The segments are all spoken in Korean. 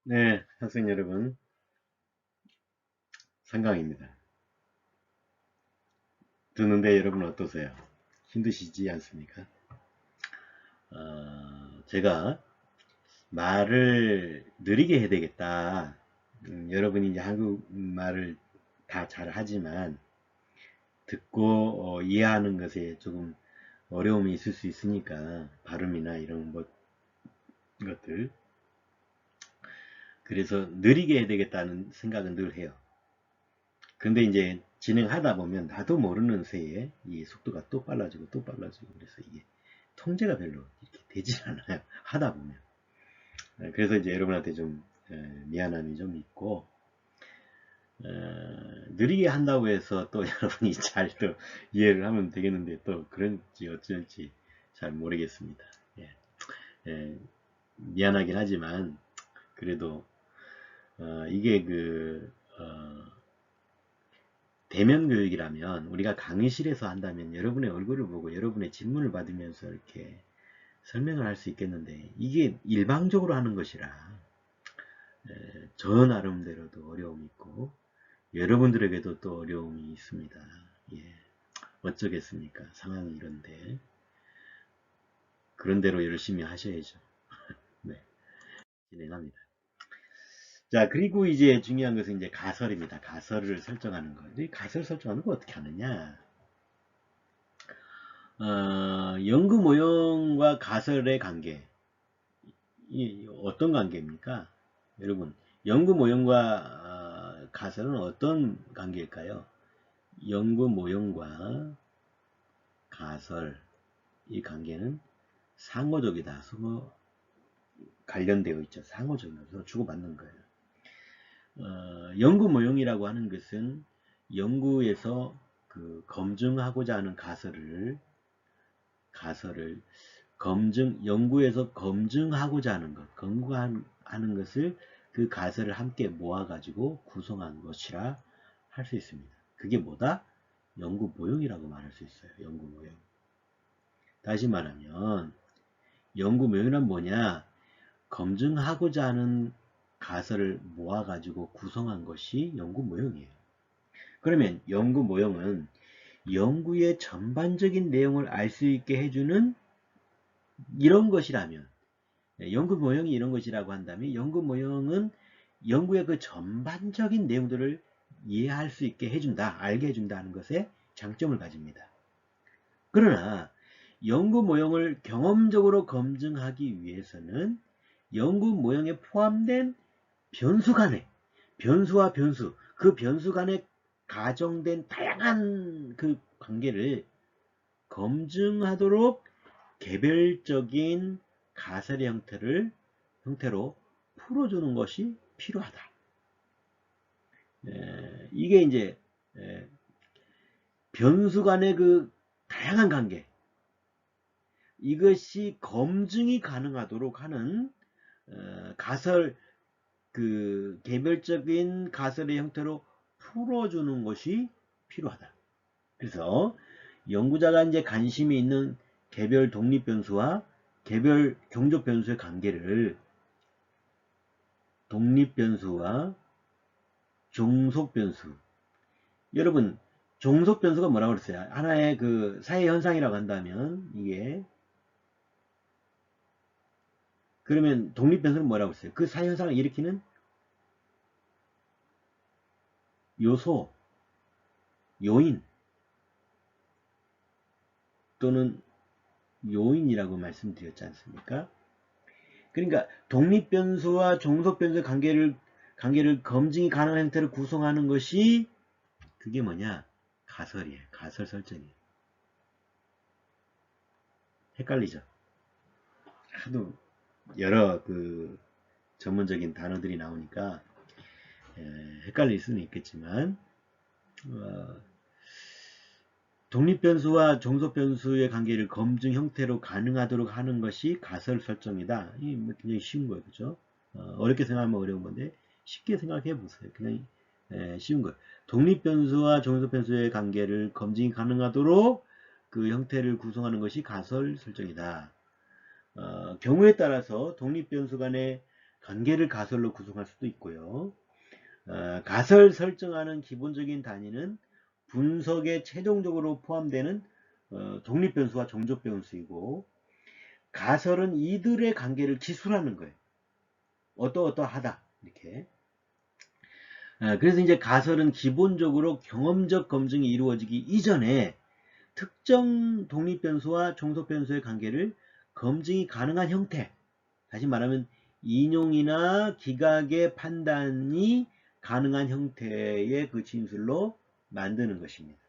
네, 학생 여러분, 상강입니다. 듣는데 여러분 어떠세요? 힘드시지 않습니까? 제가 말을 느리게 해야 되겠다. 여러분이 이제 한국말을 다 잘하지만 듣고 이해하는 것에 조금 어려움이 있을 수 있으니까 발음이나 이런 것들. 그래서 느리게 해야 되겠다는 생각은 늘 해요. 근데 이제 진행하다 보면 나도 모르는 새에 이 속도가 또 빨라지고 또 빨라지고 그래서 이게 통제가 별로 이렇게 되질 않아요. 하다 보면. 그래서 이제 여러분한테 좀 미안함이 좀 있고 느리게 한다고 해서 또 여러분이 잘 또 이해를 하면 되겠는데 또 그런지 어쩔지 잘 모르겠습니다. 예, 미안하긴 하지만 그래도 이게 대면 교육이라면 우리가 강의실에서 한다면 여러분의 얼굴을 보고 여러분의 질문을 받으면서 이렇게 설명을 할 수 있겠는데 이게 일방적으로 하는 것이라 저 나름대로도 어려움이 있고 여러분들에게도 또 어려움이 있습니다. 예, 어쩌겠습니까? 상황이 이런데 그런 대로 열심히 하셔야죠. 네, 진행합니다. 자, 그리고 이제 중요한 것은 이제 가설입니다. 가설을 설정하는 거. 이 가설 설정하는 거 어떻게 하느냐? 연구 모형과 가설의 관계. 이 어떤 관계입니까? 여러분, 연구 모형과 가설은 어떤 관계일까요? 연구 모형과 가설, 이 관계는 상호적이다. 서로 관련되어 있죠. 상호적이다. 서로 주고받는 거예요. 연구 모형이라고 하는 것은 연구에서 검증하고자 하는 가설을 연구에서 검증하고자 하는 것, 검증하는 것을 그 가설을 함께 모아가지고 구성한 것이라 할 수 있습니다. 그게 뭐다? 연구 모형이라고 말할 수 있어요. 연구 모형. 다시 말하면 연구 모형은 뭐냐? 검증하고자 하는 가설을 모아가지고 구성한 것이 연구 모형이에요. 그러면 연구 모형은 연구의 전반적인 내용을 알 수 있게 해주는 이런 것이라면 연구 모형이 이런 것이라고 한다면 연구 모형은 연구의 그 전반적인 내용들을 이해할 수 있게 해준다, 알게 해준다는 것에 장점을 가집니다. 그러나 연구 모형을 경험적으로 검증하기 위해서는 연구 모형에 포함된 변수 간의 변수와 변수, 그 변수 간에 가정된 다양한 그 관계를 검증하도록 개별적인 가설의 형태로 풀어주는 것이 필요하다. 이게 이제 변수 간의 그 다양한 관계, 이것이 검증이 가능하도록 하는 가설, 개별적인 가설의 형태로 풀어주는 것이 필요하다. 그래서 연구자가 이제 관심이 있는 개별 독립 변수와 개별 경적 변수의 관계를 독립 변수와 종속 변수. 여러분, 종속 변수가 뭐라고 그랬어요? 하나의 그 사회 현상이라고 한다면 이게 그러면 독립 변수는 뭐라고 했어요? 그 사회 현상을 일으키는 요소, 요인 또는 요인이라고 말씀드렸지 않습니까? 그러니까 독립 변수와 종속 변수의 관계를 검증이 가능한 형태를 구성하는 것이 그게 뭐냐? 가설이에요. 가설 설정이에요. 헷갈리죠? 하도 여러 전문적인 단어들이 나오니까 헷갈릴 수는 있겠지만 어, 독립변수와 종속변수의 관계를 검증 형태로 가능하도록 하는 것이 가설 설정이다. 이 굉장히 쉬운 거예요. 그죠? 어렵게 생각하면 어려운 건데 쉽게 생각해 보세요. 그냥 쉬운 거예요. 독립변수와 종속변수의 관계를 검증이 가능하도록 그 형태를 구성하는 것이 가설 설정이다. 경우에 따라서 독립변수 간의 관계를 가설로 구성할 수도 있고요. 가설 설정하는 기본적인 단위는 분석에 최종적으로 포함되는 독립변수와 종족변수이고, 가설은 이들의 관계를 기술하는 거예요. 어떠어떠하다 이렇게. 그래서 이제 가설은 기본적으로 경험적 검증이 이루어지기 이전에 특정 독립변수와 종속변수의 관계를 검증이 가능한 형태, 다시 말하면 인용이나 기각의 판단이 가능한 형태의 그 진술로 만드는 것입니다.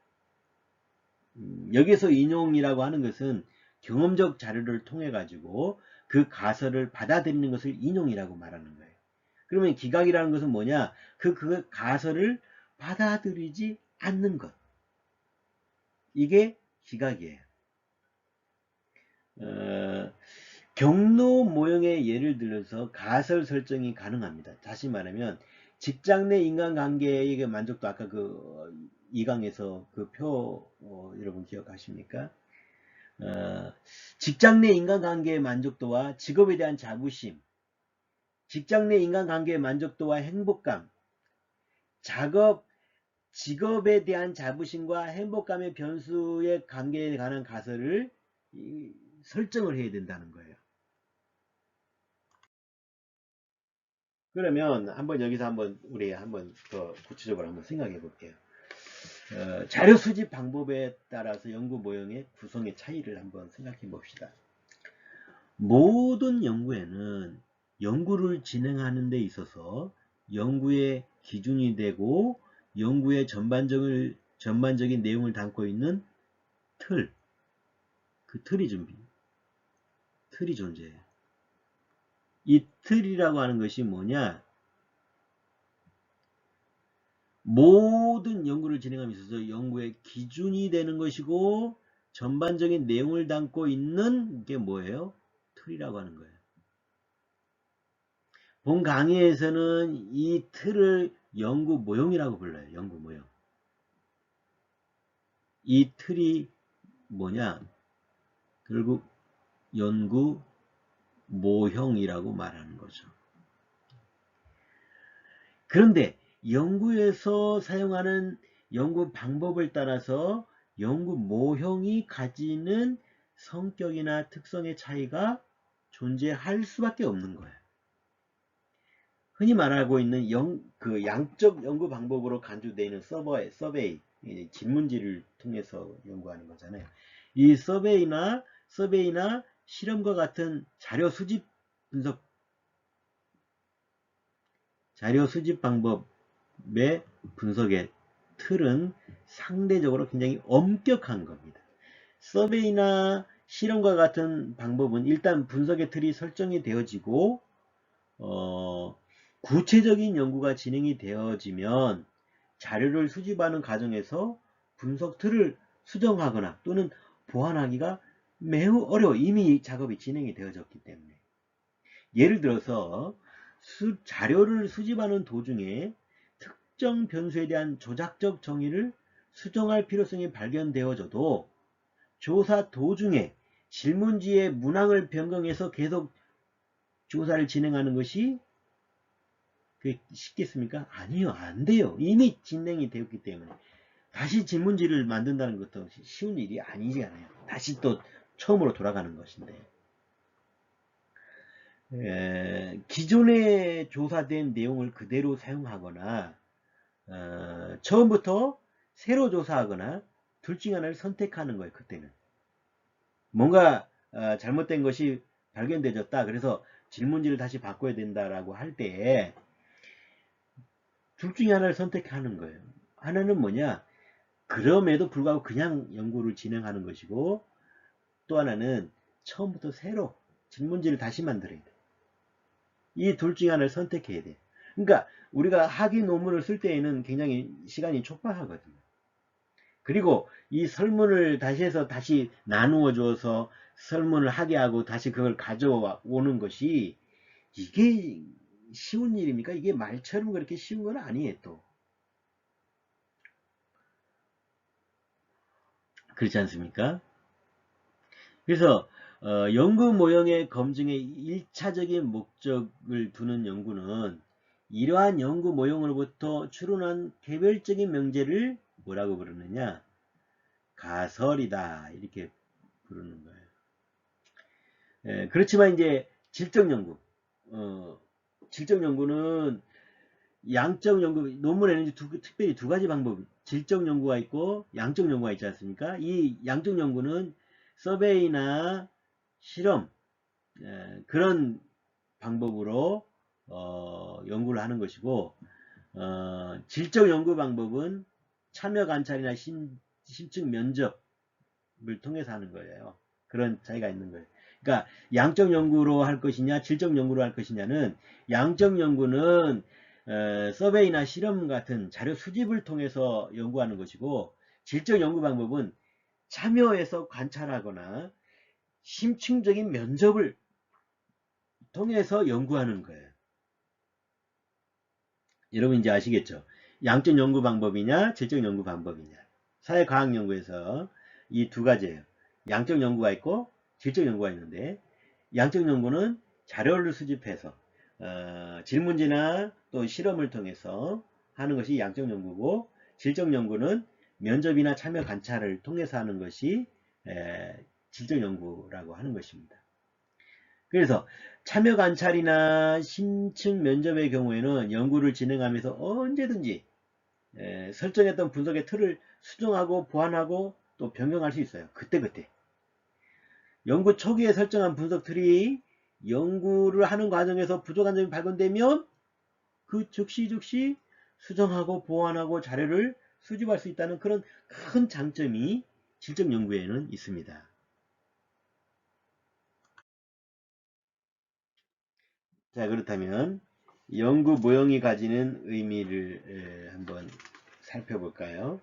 여기서 인용이라고 하는 것은 경험적 자료를 통해 가지고 그 가설을 받아들이는 것을 인용이라고 말하는 거예요. 그러면 기각이라는 것은 뭐냐? 그 가설을 받아들이지 않는 것. 이게 기각이에요. 경로 모형의 예를 들어서 가설 설정이 가능합니다. 다시 말하면 직장 내 인간관계의 만족도, 아까 그 2강에서 그 표 여러분 기억하십니까? 직장 내 인간관계의 만족도와 직업에 대한 자부심, 직장 내 인간관계의 만족도와 행복감, 직업에 대한 자부심과 행복감의 변수의 관계에 관한 가설을 설정을 해야 된다는 거예요. 그러면 한번 여기서 우리 한번 더 구체적으로 한번 생각해 볼게요. 자료 수집 방법에 따라서 연구 모형의 구성의 차이를 한번 생각해 봅시다. 모든 연구에는 연구를 진행하는 데 있어서 연구의 기준이 되고 연구의 전반적인 내용을 담고 있는 그 틀이 존재해요. 이 틀이라고 하는 것이 뭐냐? 모든 연구를 진행함에 있어서 연구의 기준이 되는 것이고 전반적인 내용을 담고 있는 게 뭐예요? 틀이라고 하는 거예요. 본 강의에서는 이 틀을 연구 모형이라고 불러요. 연구 모형. 이 틀이 뭐냐? 결국 연구 모형이라고 말하는 거죠. 그런데 연구에서 사용하는 연구 방법을 따라서 연구 모형이 가지는 성격이나 특성의 차이가 존재할 수밖에 없는 거예요. 흔히 말하고 있는 양적 연구 방법으로 간주되어 있는 서베이, 질문지를 통해서 연구하는 거잖아요. 이 서베이나 실험과 같은 자료 수집 방법의 분석의 틀은 상대적으로 굉장히 엄격한 겁니다. 서베이나 실험과 같은 방법은 일단 분석의 틀이 설정이 되어지고 구체적인 연구가 진행이 되어지면 자료를 수집하는 과정에서 분석 틀을 수정하거나 또는 보완하기가 매우 어려워. 이미 작업이 진행이 되어졌기 때문에. 예를 들어서 자료를 수집하는 도중에 특정 변수에 대한 조작적 정의를 수정할 필요성이 발견되어져도 조사 도중에 질문지의 문항을 변경해서 계속 조사를 진행하는 것이 쉽겠습니까? 아니요, 안 돼요. 이미 진행이 되었기 때문에. 다시 질문지를 만든다는 것도 쉬운 일이 아니잖아요. 다시 또 처음으로 돌아가는 것인데. 기존에 조사된 내용을 그대로 사용하거나 처음부터 새로 조사하거나 둘 중에 하나를 선택하는 거예요. 그때는. 뭔가 잘못된 것이 발견되었다. 그래서 질문지를 다시 바꿔야 된다라고 할 때 둘 중에 하나를 선택하는 거예요. 하나는 뭐냐? 그럼에도 불구하고 그냥 연구를 진행하는 것이고, 또 하나는 처음부터 새로 질문지를 다시 만들어야 돼. 이 둘 중에 하나를 선택해야 돼. 그러니까 우리가 학위 논문을 쓸 때에는 굉장히 시간이 촉박하거든요. 그리고 이 설문을 다시 해서 다시 나누어 줘서 설문을 하게 하고 다시 그걸 가져오는 것이 이게 쉬운 일입니까? 이게 말처럼 그렇게 쉬운 건 아니에요, 또. 그렇지 않습니까? 그래서 연구 모형의 검증에 1차적인 목적을 두는 연구는 이러한 연구 모형으로부터 추론한 개별적인 명제를 뭐라고 부르느냐? 가설이다. 이렇게 부르는 거예요. 그렇지만 이제 질적 연구, 질적 연구는 양적 연구, 논문에는 특별히 두 가지 방법, 질적 연구가 있고 양적 연구가 있지 않습니까? 이 양적 연구는 서베이나 실험, 그런 방법으로 연구를 하는 것이고, 질적 연구 방법은 참여 관찰이나 심층 면접을 통해서 하는 거예요. 그런 차이가 있는 거예요. 그러니까 양적 연구로 할 것이냐 질적 연구로 할 것이냐는, 양적 연구는 서베이나 실험 같은 자료 수집을 통해서 연구하는 것이고, 질적 연구 방법은 참여해서 관찰하거나 심층적인 면접을 통해서 연구하는 거예요. 여러분 이제 아시겠죠? 양적 연구 방법이냐 질적 연구 방법이냐. 사회과학 연구에서 이 두 가지예요. 양적 연구가 있고 질적 연구가 있는데, 양적 연구는 자료를 수집해서 질문지나 또 실험을 통해서 하는 것이 양적 연구고, 질적 연구는 면접이나 참여 관찰을 통해서 하는 것이 질적 연구라고 하는 것입니다. 그래서 참여 관찰이나 심층 면접의 경우에는 연구를 진행하면서 언제든지 설정했던 분석의 틀을 수정하고 보완하고 또 변경할 수 있어요. 그때그때. 연구 초기에 설정한 분석 틀이 연구를 하는 과정에서 부족한 점이 발견되면 그 즉시 수정하고 보완하고 자료를 수집할 수 있다는 그런 큰 장점이 질적 연구에는 있습니다. 자, 그렇다면 연구 모형이 가지는 의미를 한번 살펴볼까요?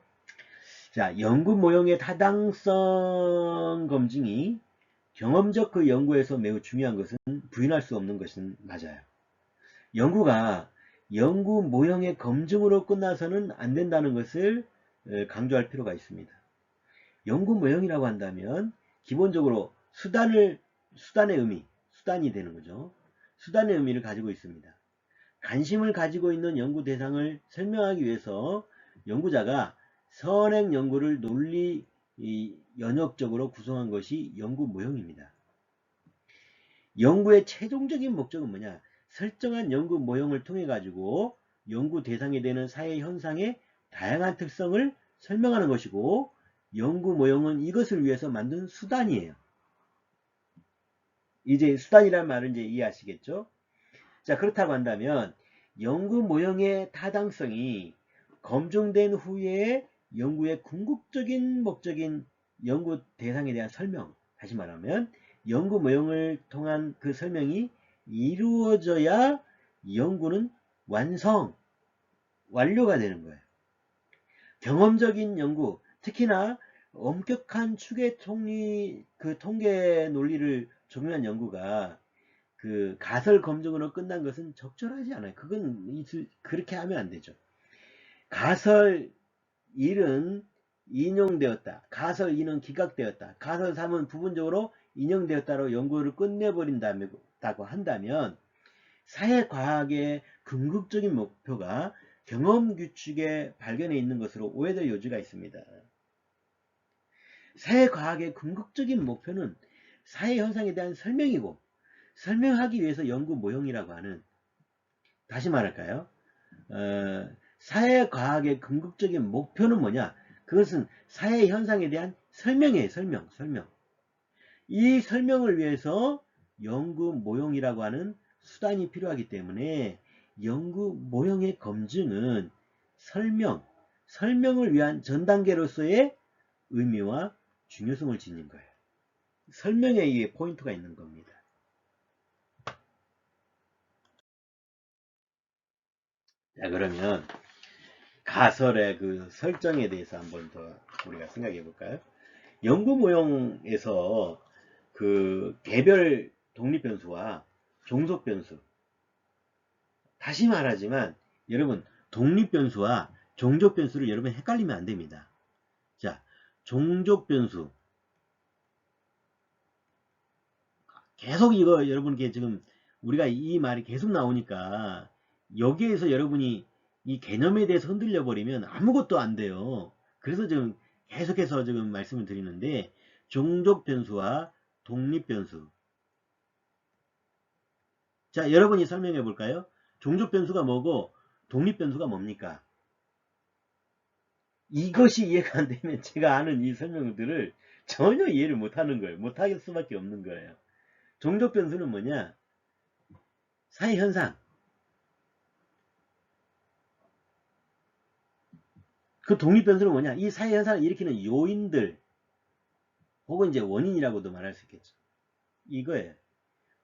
자, 연구 모형의 타당성 검증이 경험적 그 연구에서 매우 중요한 것은 부인할 수 없는 것은 맞아요. 연구가 연구 모형의 검증으로 끝나서는 안 된다는 것을 강조할 필요가 있습니다. 연구 모형이라고 한다면 기본적으로 수단의 의미, 수단이 되는 거죠. 수단의 의미를 가지고 있습니다. 관심을 가지고 있는 연구 대상을 설명하기 위해서 연구자가 선행 연구를 논리 연역적으로 구성한 것이 연구 모형입니다. 연구의 최종적인 목적은 뭐냐? 설정한 연구 모형을 통해 가지고 연구 대상이 되는 사회 현상의 다양한 특성을 설명하는 것이고, 연구 모형은 이것을 위해서 만든 수단이에요. 이제 수단이라는 말을 이제 이해하시겠죠? 자, 그렇다고 한다면 연구 모형의 타당성이 검증된 후에 연구의 궁극적인 목적인 연구 대상에 대한 설명, 다시 말하면 연구 모형을 통한 그 설명이 이루어져야 연구는 완료가 되는 거예요. 경험적인 연구, 특히나 엄격한 추계 통계 논리를 적용한 연구가 그 가설 검증으로 끝난 것은 적절하지 않아요. 그건 그렇게 하면 안 되죠. 가설 1은 인용되었다. 가설 2는 기각되었다. 가설 3은 부분적으로 인용되었다로 연구를 끝내버린다고 한다면 사회과학의 궁극적인 목표가 경험 규칙의 발견에 있는 것으로 오해될 여지가 있습니다. 사회과학의 궁극적인 목표는 사회현상에 대한 설명이고, 설명하기 위해서 연구 모형이라고 하는, 다시 말할까요? 사회과학의 궁극적인 목표는 뭐냐? 그것은 사회현상에 대한 설명이에요. 설명. 이 설명을 위해서 연구 모형이라고 하는 수단이 필요하기 때문에 연구 모형의 검증은 설명을 위한 전 단계로서의 의미와 중요성을 지닌 거예요. 설명에 이게 포인트가 있는 겁니다. 자, 그러면 가설의 그 설정에 대해서 한번 더 우리가 생각해 볼까요? 연구 모형에서 그 개별 독립 변수와 종속 변수, 다시 말하지만 여러분 독립 변수와 종족 변수를 여러분 헷갈리면 안 됩니다. 자, 종족 변수, 계속 이거 여러분께 지금 우리가 이 말이 계속 나오니까 여기에서 여러분이 이 개념에 대해서 흔들려 버리면 아무것도 안 돼요. 그래서 지금 계속해서 지금 말씀을 드리는데, 종족 변수와 독립 변수. 자, 여러분이 설명해 볼까요? 종족 변수가 뭐고 독립 변수가 뭡니까? 이것이 이해가 안 되면 제가 아는 이 설명들을 전혀 이해를 못 하는 거예요. 못 할 수밖에 없는 거예요. 종족 변수는 뭐냐? 사회 현상. 그 독립 변수는 뭐냐? 이 사회 현상을 일으키는 요인들 혹은 이제 원인이라고도 말할 수 있겠죠. 이거예요.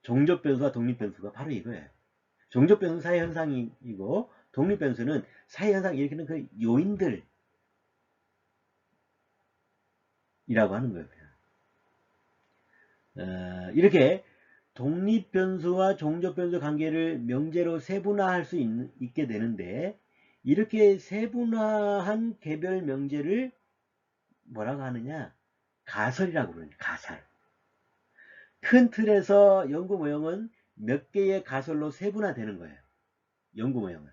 종족 변수와 독립 변수가 바로 이거예요. 종족 변수는 사회 현상이고 독립 변수는 사회 현상을 일으키는 그 요인들이라고 하는 거예요. 이렇게 독립 변수와 종족 변수 관계를 명제로 세분화할 수 있게 되는데, 이렇게 세분화한 개별 명제를 뭐라고 하느냐? 가설이라고 그러죠. 가설. 큰 틀에서 연구 모형은 몇 개의 가설로 세분화되는 거예요. 연구 모형은.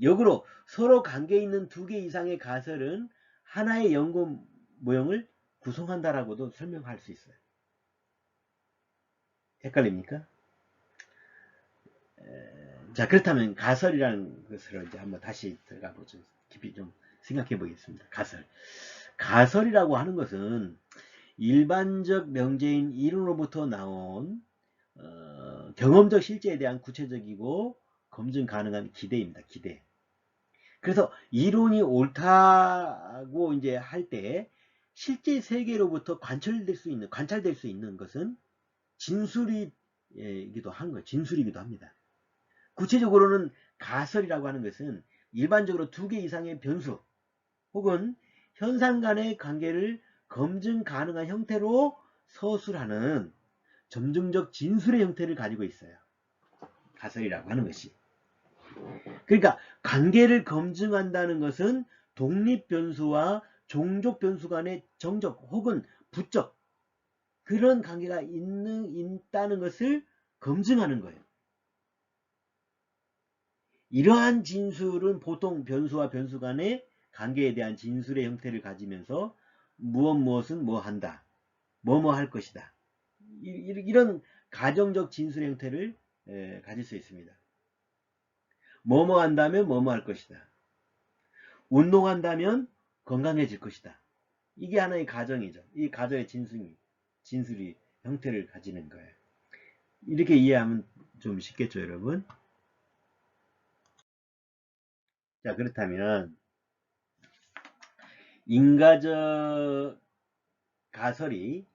역으로 서로 관계 있는 2개 이상의 가설은 하나의 연구 모형을 구성한다라고도 설명할 수 있어요. 헷갈립니까? 자, 그렇다면 가설이라는 것을 이제 한번 다시 들어가 보죠. 깊이 좀 생각해 보겠습니다. 가설. 가설이라고 하는 것은 일반적 명제인 이론으로부터 나온 경험적 실제에 대한 구체적이고 검증 가능한 기대입니다. 기대. 그래서 이론이 옳다고 이제 할 때 실제 세계로부터 관찰될 수 있는 것은 진술이기도 한 거예요. 진술이기도 합니다. 구체적으로는 가설이라고 하는 것은 일반적으로 2개 이상의 변수 혹은 현상 간의 관계를 검증 가능한 형태로 서술하는 점증적 진술의 형태를 가지고 있어요. 가설이라고 하는 것이. 그러니까 관계를 검증한다는 것은 독립 변수와 종족 변수 간의 정적 혹은 부적, 그런 관계가 있다는 것을 검증하는 거예요. 이러한 진술은 보통 변수와 변수 간의 관계에 대한 진술의 형태를 가지면서 무엇은 뭐 한다, 뭐뭐 할 것이다, 이런 가정적 진술의 형태를 가질 수 있습니다. 뭐뭐 한다면 뭐뭐 할 것이다. 운동한다면 건강해질 것이다. 이게 하나의 가정이죠. 이 가정의 진술이 형태를 가지는 거예요. 이렇게 이해하면 좀 쉽겠죠, 여러분? 자, 그렇다면 인과적 가설이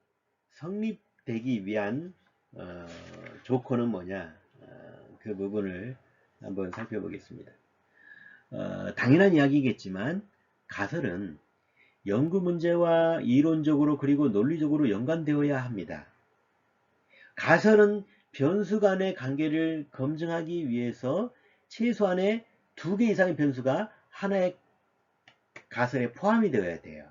성립되기 위한 조건은 뭐냐? 그 부분을 한번 살펴보겠습니다. 당연한 이야기겠지만 가설은 연구 문제와 이론적으로 그리고 논리적으로 연관되어야 합니다. 가설은 변수 간의 관계를 검증하기 위해서 최소한의 2개 이상의 변수가 하나의 가설에 포함이 되어야 돼요.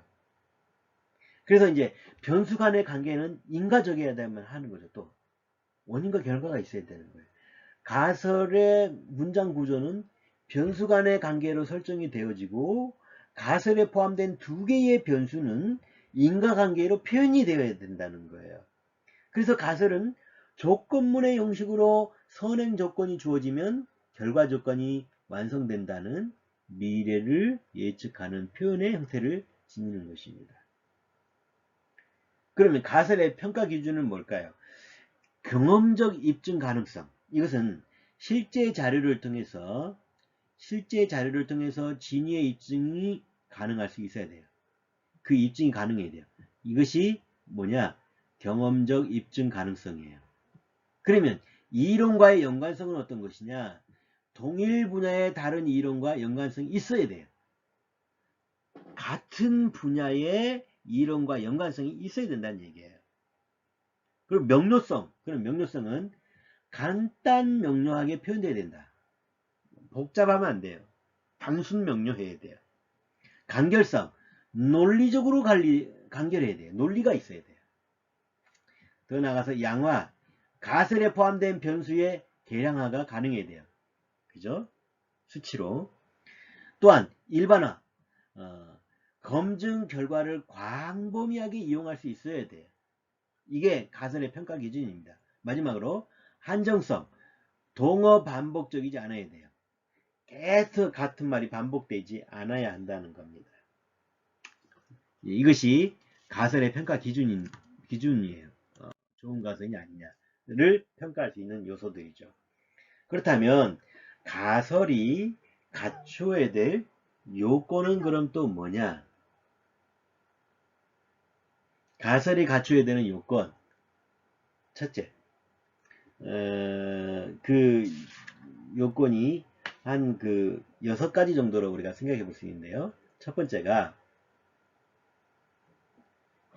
그래서 이제 변수 간의 관계는 인과적이어야 되면 하는 거죠. 또 원인과 결과가 있어야 되는 거예요. 가설의 문장 구조는 변수 간의 관계로 설정이 되어지고 가설에 포함된 2개의 변수는 인과관계로 표현이 되어야 된다는 거예요. 그래서 가설은 조건문의 형식으로 선행 조건이 주어지면 결과 조건이 완성된다는 미래를 예측하는 표현의 형태를 지니는 것입니다. 그러면 가설의 평가 기준은 뭘까요? 경험적 입증 가능성. 이것은 실제 자료를 통해서 진위의 입증이 가능할 수 있어야 돼요. 그 입증이 가능해야 돼요. 이것이 뭐냐? 경험적 입증 가능성이에요. 그러면 이론과의 연관성은 어떤 것이냐? 동일 분야의 다른 이론과 연관성이 있어야 돼요. 같은 분야의 이론과 연관성이 있어야 된다는 얘기예요. 그리고 명료성. 그럼 명료성은 간단 명료하게 표현돼야 된다. 복잡하면 안 돼요. 단순 명료해야 돼요. 간결성. 논리적으로 간결해야 돼요. 논리가 있어야 돼요. 더 나아가서 양화, 가설에 포함된 변수의 계량화가 가능해야 돼요. 그죠? 수치로. 또한 일반화, 검증 결과를 광범위하게 이용할 수 있어야 돼요. 이게 가설의 평가 기준입니다. 마지막으로 한정성, 동어 반복적이지 않아야 돼요. 계속 같은 말이 반복되지 않아야 한다는 겁니다. 이것이 가설의 평가 기준이에요. 좋은 가설이 아니냐를 평가할 수 있는 요소들이죠. 그렇다면 가설이 갖춰야 될 요건은 그럼 또 뭐냐? 가설이 갖춰야 되는 요건. 첫째, 그 요건이 한 6가지 정도로 우리가 생각해 볼 수 있는데요. 첫 번째가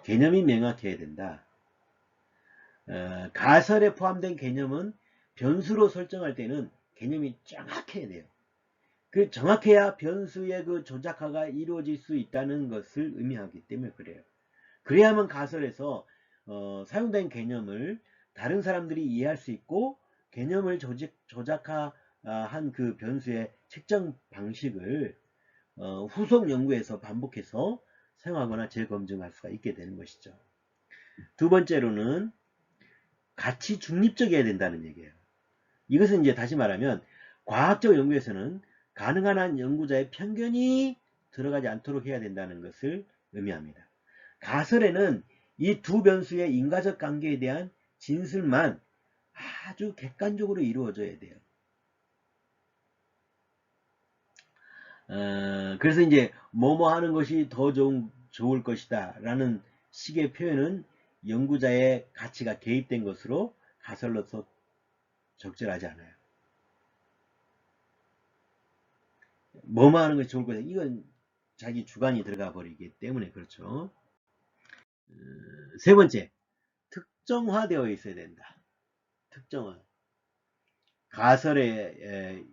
개념이 명확해야 된다. 가설에 포함된 개념은 변수로 설정할 때는 개념이 정확해야 돼요. 그 정확해야 변수의 그 조작화가 이루어질 수 있다는 것을 의미하기 때문에 그래요. 그래야만 가설에서 사용된 개념을 다른 사람들이 이해할 수 있고 개념을 조작한 그 변수의 책정 방식을 후속 연구에서 반복해서 사용하거나 재검증할 수가 있게 되는 것이죠. 두 번째로는 가치 중립적이어야 된다는 얘기예요. 이것은 이제 다시 말하면 과학적 연구에서는 가능한 한 연구자의 편견이 들어가지 않도록 해야 된다는 것을 의미합니다. 가설에는 이 두 변수의 인과적 관계에 대한 진술만 아주 객관적으로 이루어져야 돼요. 그래서 이제 뭐뭐 하는 것이 더 좋을 것이다 라는 식의 표현은 연구자의 가치가 개입된 것으로 가설로서 적절하지 않아요. 뭐뭐 하는 것이 좋을 것이다. 이건 자기 주관이 들어가 버리기 때문에 그렇죠. 세 번째, 특정화되어 있어야 된다. 특정화. 가설의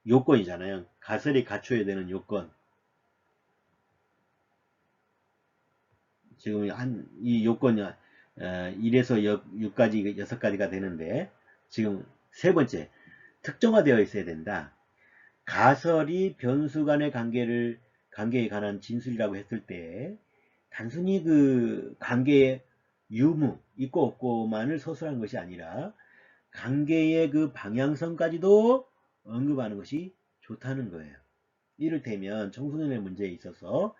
요건이잖아요. 가설이 갖춰야 되는 요건. 지금 이 요건이 1에서 6가지, 6가지가 되는데 지금 세 번째, 특정화되어 있어야 된다. 가설이 변수 간의 관계에 관한 진술이라고 했을 때 단순히 그 관계의 유무, 있고 없고만을 서술한 것이 아니라 관계의 그 방향성까지도 언급하는 것이 좋다는 거예요. 이를테면 청소년의 문제에 있어서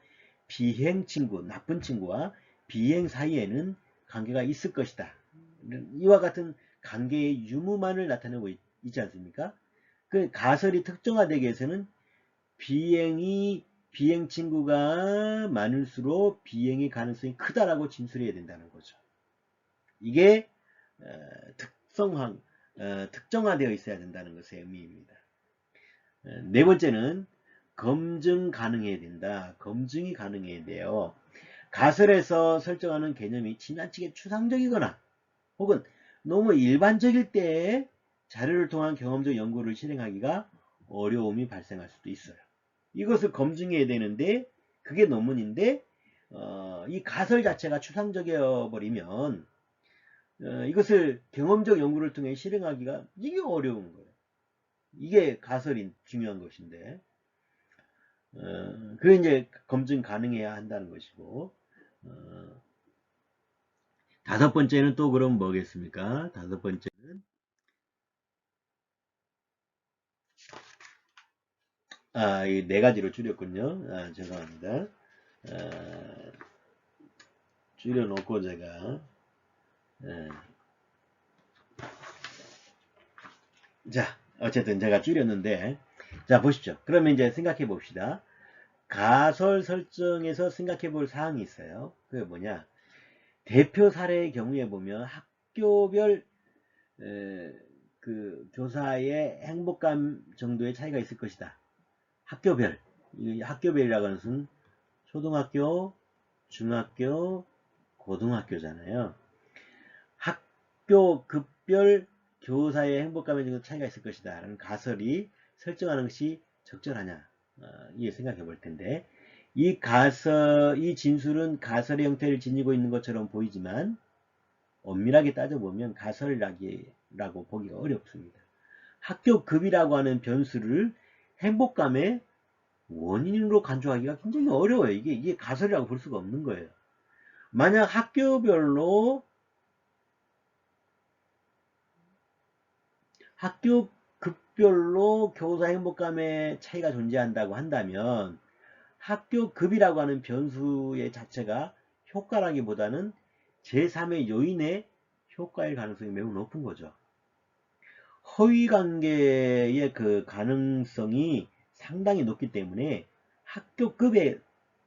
비행 친구, 나쁜 친구와 비행 사이에는 관계가 있을 것이다. 이와 같은 관계의 유무만을 나타내고 있지 않습니까? 그 가설이 특정화되기 위해서는 비행 친구가 많을수록 비행의 가능성이 크다라고 진술해야 된다는 거죠. 이게 특정화되어 있어야 된다는 것의 의미입니다. 네 번째는 검증 가능해야 된다. 검증이 가능해야 돼요. 가설에서 설정하는 개념이 지나치게 추상적이거나 혹은 너무 일반적일 때 자료를 통한 경험적 연구를 실행하기가 어려움이 발생할 수도 있어요. 이것을 검증해야 되는데 그게 논문인데 이 가설 자체가 추상적이어 버리면 이것을 경험적 연구를 통해 실행하기가 이게 어려운 거예요. 이게 가설이 중요한 것인데 그게 이제 검증 가능해야 한다는 것이고 다섯 번째는 또 그럼 뭐겠습니까? 다섯 번째는 이 네 가지로 줄였군요. 죄송합니다. 줄여놓고 제가 자 어쨌든 제가 줄였는데 자 보십시오. 그러면 이제 생각해 봅시다. 가설 설정에서 생각해 볼 사항이 있어요. 그게 뭐냐? 대표 사례의 경우에 보면 학교별 그 교사의 행복감 정도의 차이가 있을 것이다. 학교별. 이 학교별이라고 하는 것은 초등학교, 중학교, 고등학교잖아요. 학교 급별 교사의 행복감에 정도 차이가 있을 것이다. 라는 가설이 설정하는 것이 적절하냐. 이게 생각해 볼 텐데 이 진술은 가설의 형태를 지니고 있는 것처럼 보이지만 엄밀하게 따져보면 가설이라고 보기가 어렵습니다. 학교급이라고 하는 변수를 행복감의 원인으로 간주하기가 굉장히 어려워요. 이게 가설이라고 볼 수가 없는 거예요. 만약 학교급별로 교사 행복감의 차이가 존재한다고 한다면 학교급이라고 하는 변수의 자체가 효과라기보다는 제3의 요인의 효과일 가능성이 매우 높은 거죠. 허위관계의 그 가능성이 상당히 높기 때문에 학교급에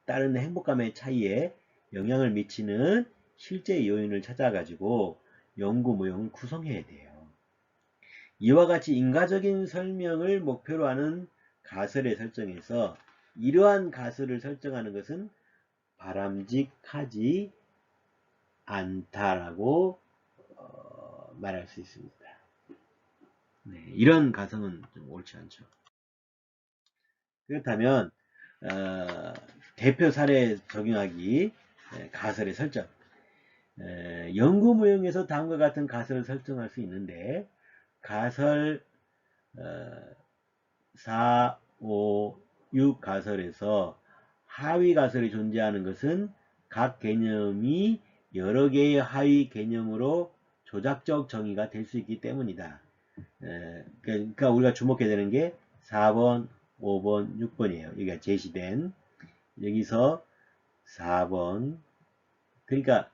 따른 행복감의 차이에 영향을 미치는 실제 요인을 찾아가지고 연구 모형을 구성해야 돼요. 이와 같이 인과적인 설명을 목표로 하는 가설의 설정에서 이러한 가설을 설정하는 것은 바람직하지 않다라고 말할 수 있습니다. 네, 이런 가설은 좀 옳지 않죠. 그렇다면 대표 사례 적용하기 가설의 설정 연구 모형에서 다음과 같은 가설을 설정할 수 있는데 가설 4, 5, 6 가설에서 하위 가설이 존재하는 것은 각 개념이 여러 개의 하위 개념으로 조작적 정의가 될 수 있기 때문이다. 그러니까 우리가 주목해야 되는 게 4번, 5번, 6번이에요. 여기가 제시된 여기서 4번 그러니까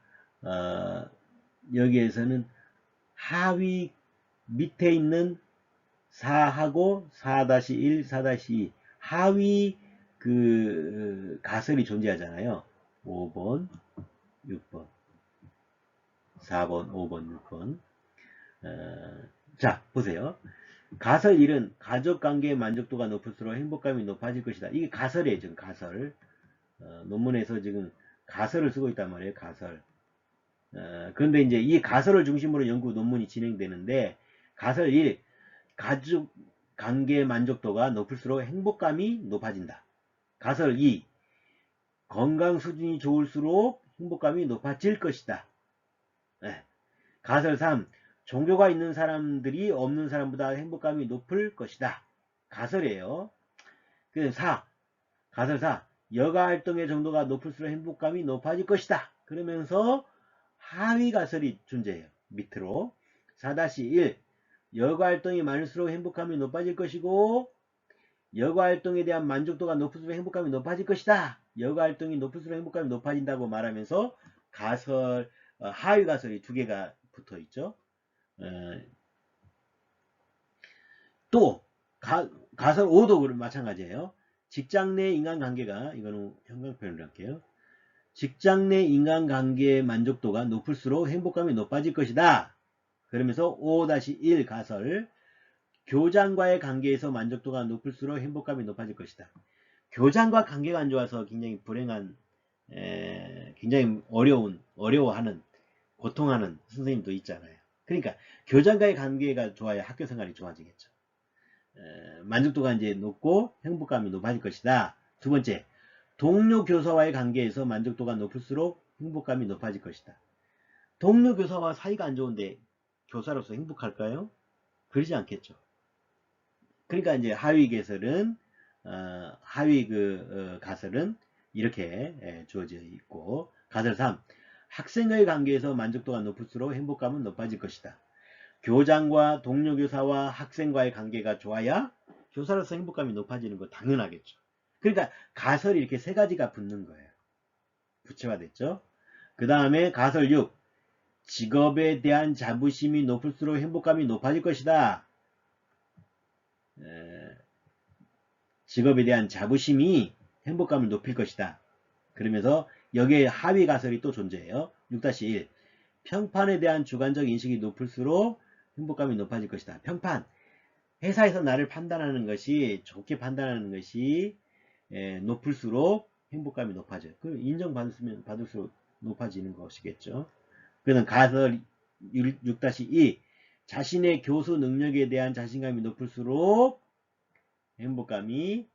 여기에서는 하위 밑에 있는 4하고 4-1, 4-2 하위 그 가설이 존재하잖아요. 5번, 6번, 4번, 5번, 6번. 자, 보세요. 가설 1은 가족관계의 만족도가 높을수록 행복감이 높아질 것이다. 이게 가설이에요. 지금 가설. 논문에서 지금 가설을 쓰고 있단 말이에요. 가설. 그런데 이제 이 가설을 중심으로 연구 논문이 진행되는데 가설 1. 가족관계의 만족도가 높을수록 행복감이 높아진다. 가설 2. 건강 수준이 좋을수록 행복감이 높아질 것이다. 네. 가설 3. 종교가 있는 사람들이 없는 사람보다 행복감이 높을 것이다. 가설이에요. 4. 가설 4. 여가 활동의 정도가 높을수록 행복감이 높아질 것이다. 그러면서 하위 가설이 존재해요. 밑으로. 4-1. 여가 활동이 많을수록 행복감이 높아질 것이고 여가 활동에 대한 만족도가 높을수록 행복감이 높아질 것이다. 여가 활동이 높을수록 행복감이 높아진다고 말하면서 가설, 하위 가설이 두 개가 붙어 있죠. 또 가설 5도 마찬가지예요. 직장 내 인간관계가 이거는 형광펜으로 할게요. 직장 내 인간관계의 만족도가 높을수록 행복감이 높아질 것이다. 그러면서 5-1 가설 교장과의 관계에서 만족도가 높을수록 행복감이 높아질 것이다. 교장과 관계가 안 좋아서 굉장히 불행한 굉장히 어려워하는 고통하는 선생님도 있잖아요. 그러니까 교장과의 관계가 좋아야 학교 생활이 좋아지겠죠. 만족도가 이제 높고 행복감이 높아질 것이다. 두 번째, 동료 교사와의 관계에서 만족도가 높을수록 행복감이 높아질 것이다. 동료 교사와 사이가 안 좋은데 교사로서 행복할까요? 그러지 않겠죠. 그러니까 이제 하위 가설은 가설은 이렇게 주어져 있고 가설 3. 학생과의 관계에서 만족도가 높을수록 행복감은 높아질 것이다. 교장과 동료 교사와 학생과의 관계가 좋아야 교사로서 행복감이 높아지는 거 당연하겠죠. 그러니까 가설이 이렇게 세 가지가 붙는 거예요. 구체화됐죠. 그 다음에 가설 6. 직업에 대한 자부심이 높을수록 행복감이 높아질 것이다. 직업에 대한 자부심이 행복감을 높일 것이다. 그러면서 여기에 하위 가설이 또 존재해요. 6-1. 평판에 대한 주관적 인식이 높을수록 행복감이 높아질 것이다. 평판. 회사에서 나를 판단하는 것이 좋게 판단하는 것이 높을수록 행복감이 높아져요. 그 인정받으면 받을수록 높아지는 것이겠죠. 그는 가설 6-2. 자신의 교수 능력에 대한 자신감이 높을수록 행복감이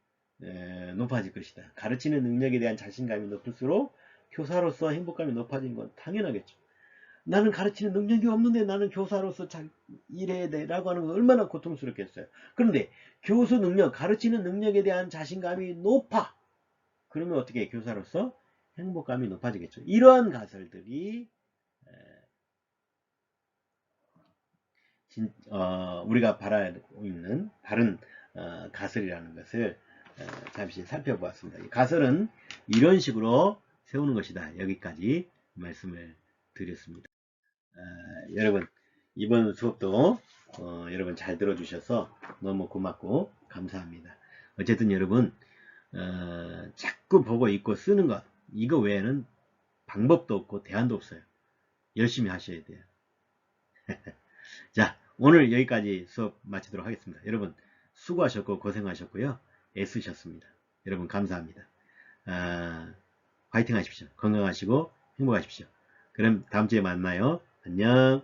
높아질 것이다. 가르치는 능력에 대한 자신감이 높을수록 교사로서 행복감이 높아진 건 당연하겠죠. 나는 가르치는 능력이 없는데 나는 교사로서 잘 일해야 돼 라고 하는 건 얼마나 고통스럽겠어요. 그런데 교수 능력, 가르치는 능력에 대한 자신감이 높아. 그러면 어떻게 해? 교사로서 행복감이 높아지겠죠. 이러한 가설들이 우리가 바라고 있는 바른 가설이라는 것을 잠시 살펴보았습니다. 가설은 이런 식으로 세우는 것이다. 여기까지 말씀을 드렸습니다. 여러분 이번 수업도 여러분 잘 들어주셔서 너무 고맙고 감사합니다. 어쨌든 여러분 자꾸 보고 읽고 쓰는 것 이거 외에는 방법도 없고 대안도 없어요. 열심히 하셔야 돼요. 자, 오늘 여기까지 수업 마치도록 하겠습니다. 여러분 수고하셨고 고생하셨고요. 애쓰셨습니다. 여러분 감사합니다. 화이팅 하십시오. 건강하시고 행복하십시오. 그럼 다음 주에 만나요. 안녕.